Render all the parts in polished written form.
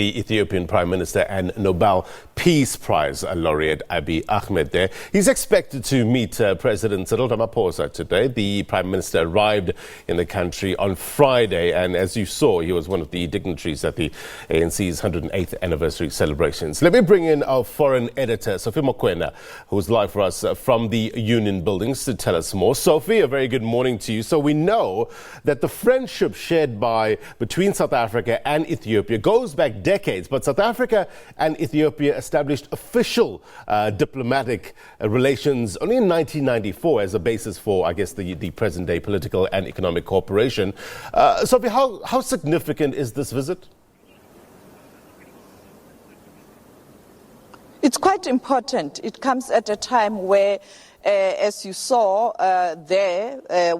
The Ethiopian Prime Minister and Nobel Peace Prize laureate Abiy Ahmed there. He's expected to meet President Ramaphosa today. The Prime Minister arrived in the country on Friday, and as you saw, he was one of the dignataries at the ANC's 108th anniversary celebrations. Let me bring in our foreign editor, Sophie Mokoena, who's live for us from the Union Buildings to tell us more. Sophie, a very good morning to you. So we know that the friendship shared between South Africa and Ethiopia goes back decades, but South Africa and Ethiopia established official diplomatic relations only in 1994 as a basis for, I guess, the present-day political and economic cooperation. Sophie, how significant is this visit? It's quite important. It comes at a time where, as you saw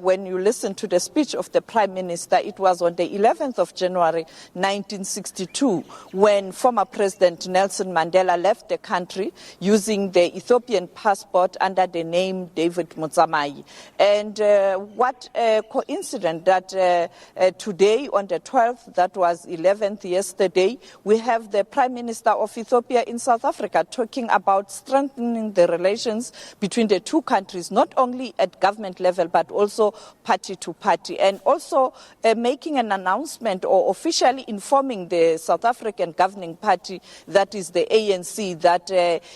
when you listen to the speech of the Prime Minister, it was on the 11th of January 1962 when former President Nelson Mandela left the country using the Ethiopian passport under the name David Motsamai. And what a coincidence that today on the 12th, that was 11th yesterday, we have the Prime Minister of Ethiopia in South Africa talking about strengthening the relations between the two countries, not only at government level, but also party to party, and also making an announcement or officially informing the South African governing party, that is the ANC, that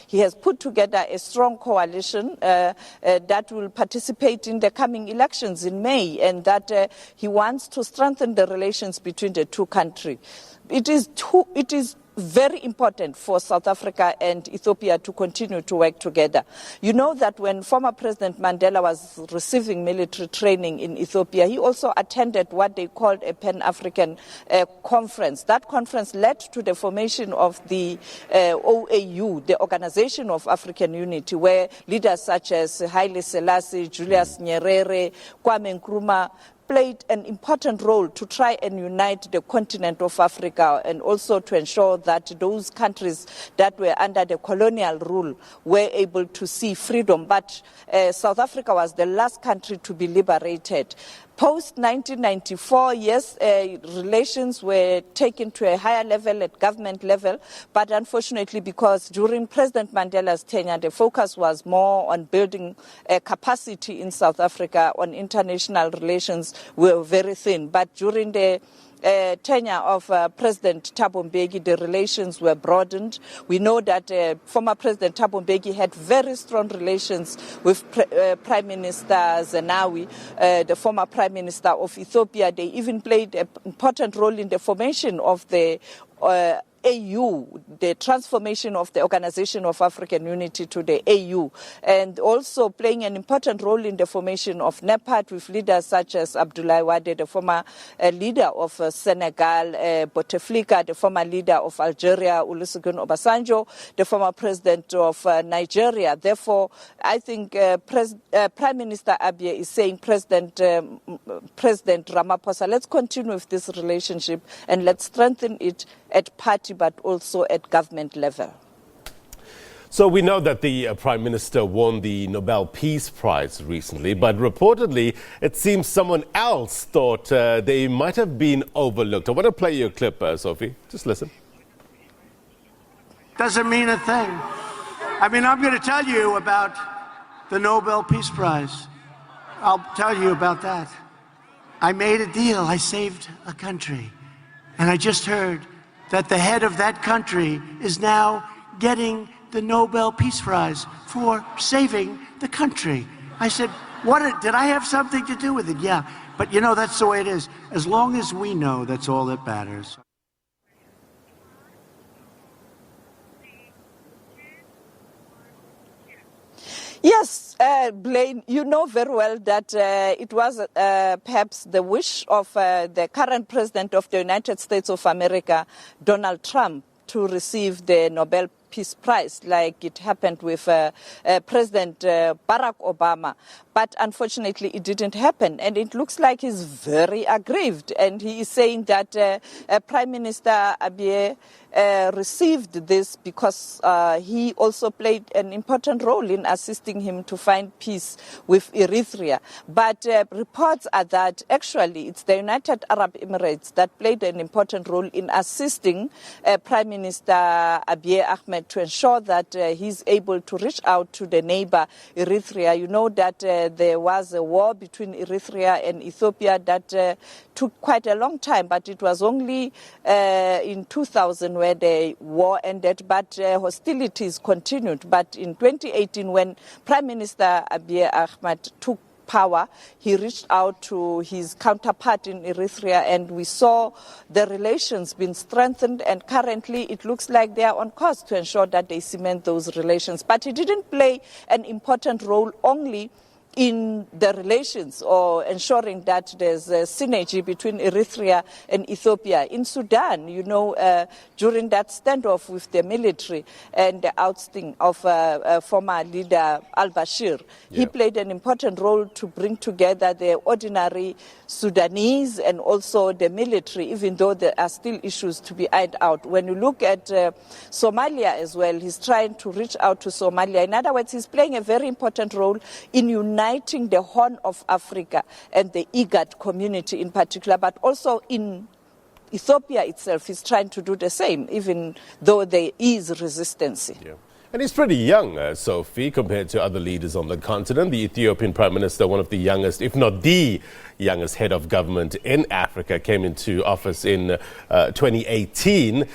he has put together a strong coalition that will participate in the coming elections in May, and that he wants to strengthen the relations between the two countries. It is very important for South Africa and Ethiopia to continue to work together. You know that when former President Mandela was receiving military training in Ethiopia, he also attended what they called a Pan-African conference. That conference led to the formation of the OAU, the Organization of African Unity, where leaders such as Haile Selassie, Julius Nyerere, Kwame Nkrumah played an important role to try and unite the continent of Africa, and also to ensure that those countries that were under the colonial rule were able to see freedom. But South Africa was the last country to be liberated. Post-1994, yes, relations were taken to a higher level at government level, but unfortunately, because during President Mandela's tenure, the focus was more on building capacity in South Africa on international relations were very thin. But during the tenure of President Thabo Mbeki, the relations were broadened. We know that former President Thabo Mbeki had very strong relations with Prime Minister Zenawi, the former Prime Minister of Ethiopia. They even played an important role in the formation of the AU, the transformation of the Organization of African Unity to the AU, and also playing an important role in the formation of NEPAD with leaders such as Abdoulaye Wade, the former leader of Senegal, Bouteflika, the former leader of Algeria, Olusegun Obasanjo, the former president of Nigeria. Therefore, I think Prime Minister Abiy is saying, President Ramaphosa, let's continue with this relationship and let's strengthen it at party but also at government level. So we know that the Prime Minister won the Nobel Peace Prize recently, but reportedly it seems someone else thought they might have been overlooked. I want to play you a clip, Sophie. Just listen. Doesn't mean a thing. I mean, I'm going to tell you about the Nobel Peace Prize. I'll tell you about that. I made a deal. I saved a country. And I just heard that the head of that country is now getting the Nobel Peace Prize for saving the country. I said, did I have something to do with it? Yeah, but you know, that's the way it is. As long as we know, that's all that matters. Yes, Blaine, you know very well that it was perhaps the wish of the current President of the United States of America, Donald Trump, to receive the Nobel Peace Prize, like it happened with President Barack Obama. But unfortunately, it didn't happen. And it looks like he's very aggrieved. And he is saying that Prime Minister Abiy received this because he also played an important role in assisting him to find peace with Eritrea. But reports are that actually it's the United Arab Emirates that played an important role in assisting Prime Minister Abiy Ahmed to ensure that he's able to reach out to the neighbor Eritrea. You know that there was a war between Eritrea and Ethiopia that took quite a long time, but it was only in 2000 where the war ended, but hostilities continued. But in 2018, when Prime Minister Abiy Ahmed took power, he reached out to his counterpart in Eritrea, and we saw the relations being strengthened, and currently it looks like they are on course to ensure that they cement those relations. But he didn't play an important role only in the relations or ensuring that there's a synergy between Eritrea and Ethiopia. In Sudan, you know, during that standoff with the military and the ousting of former leader al-Bashir, he played an important role to bring together the ordinary Sudanese and also the military, even though there are still issues to be ironed out. When you look at Somalia as well, he's trying to reach out to Somalia. In other words, he's playing a very important role in uniting the Horn of Africa and the IGAD community in particular, but also in Ethiopia itself is trying to do the same, even though there is resistance. Yeah. And he's pretty young, Sophie, compared to other leaders on the continent. The Ethiopian Prime Minister, one of the youngest, if not the youngest head of government in Africa, came into office in 2018.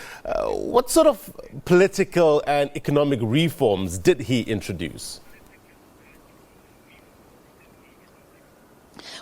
What sort of political and economic reforms did he introduce?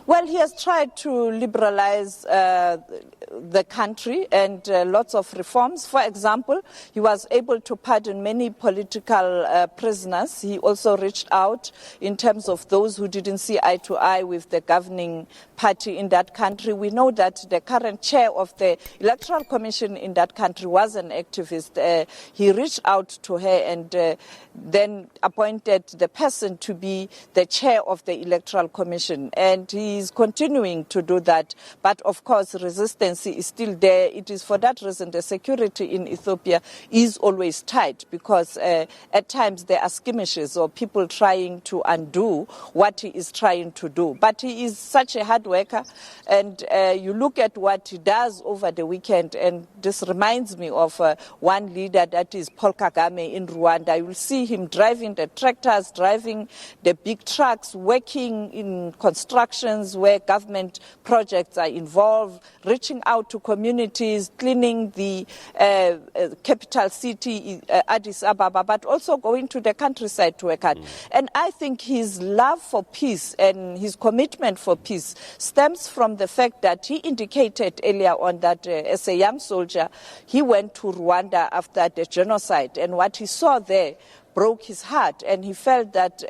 Well, he has tried to liberalize the country and lots of reforms. For example, he was able to pardon many political prisoners. He also reached out in terms of those who didn't see eye to eye with the governing party in that country. We know that the current chair of the Electoral Commission in that country was an activist. He reached out to her and then appointed the person to be the chair of the Electoral Commission. And he is continuing to do that. But of course, resistance is still there. It is for that reason the security in Ethiopia is always tight, because at times there are skirmishes or people trying to undo what he is trying to do. But he is such a hard worker, and you look at what he does over the weekend, and this reminds me of one leader, that is Paul Kagame in Rwanda. You will see him driving the tractors, driving the big trucks, working in constructions where government projects are involved, reaching out to communities, cleaning the capital city, Addis Ababa, but also going to the countryside to work at. And I think his love for peace and his commitment for peace stems from the fact that he indicated earlier on that as a young soldier, he went to Rwanda after the genocide, and what he saw there broke his heart, and he felt that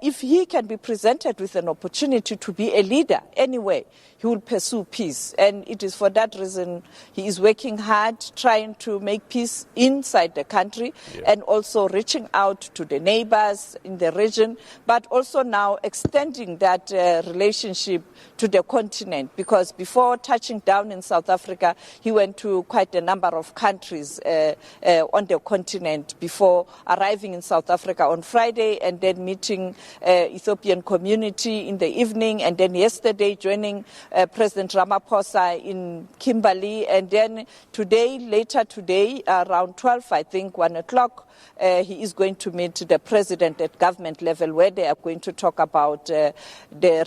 if he can be presented with an opportunity to be a leader anyway, he will pursue peace. And it is for that reason he is working hard, trying to make peace inside the country, and also reaching out to the neighbors in the region, but also now extending that relationship to the continent, because before touching down in South Africa, he went to quite a number of countries on the continent before arriving in South Africa on Friday, and then meeting Ethiopian community in the evening, and then yesterday joining President Ramaphosa in Kimberley, and then today, later today, around 12, I think, 1 o'clock, he is going to meet the president at government level, where they are going to talk about the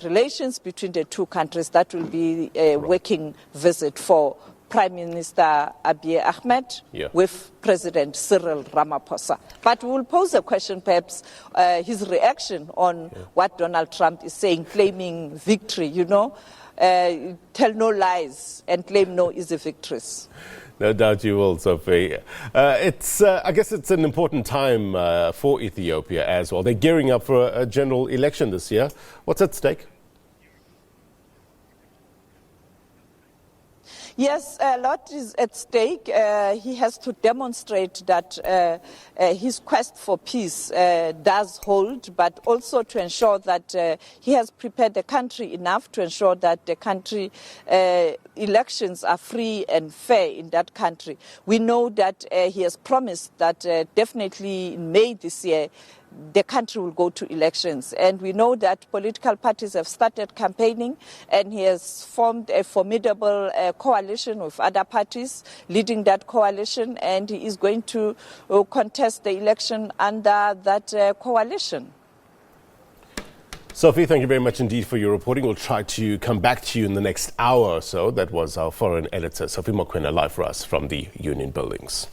relations between the two countries. That will be a working visit for Prime Minister Abiy Ahmed with President Cyril Ramaphosa. But we will pose a question, perhaps his reaction on what Donald Trump is saying, claiming victory, you know. Tell no lies and claim no easy victories. No doubt you will, Sophie. I guess it's an important time for Ethiopia as well. They're gearing up for a general election this year. What's at stake? Yes, a lot is at stake. He has to demonstrate that his quest for peace does hold, but also to ensure that he has prepared the country enough to ensure that the country elections are free and fair in that country. We know that he has promised that definitely in May this year, the country will go to elections. And we know that political parties have started campaigning, and he has formed a formidable coalition with other parties leading that coalition, and he is going to contest the election under that coalition. Sophie, thank you very much indeed for your reporting. We'll try to come back to you in the next hour or so. That was our foreign editor, Sophie Mokoena, live for us from the Union Buildings.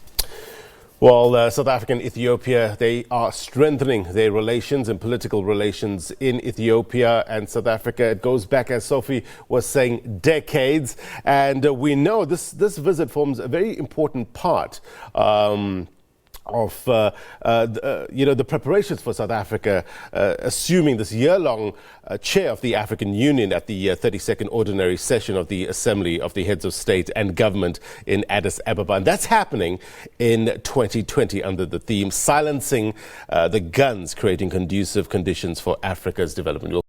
Well, South Africa and Ethiopia, they are strengthening their relations and political relations in Ethiopia and South Africa. It goes back, as Sophie was saying, decades. And we know this visit forms a very important part of the preparations for South Africa, assuming this year-long chair of the African Union at the 32nd Ordinary Session of the Assembly of the Heads of State and Government in Addis Ababa. And that's happening in 2020 under the theme Silencing the Guns, Creating Conducive Conditions for Africa's Development.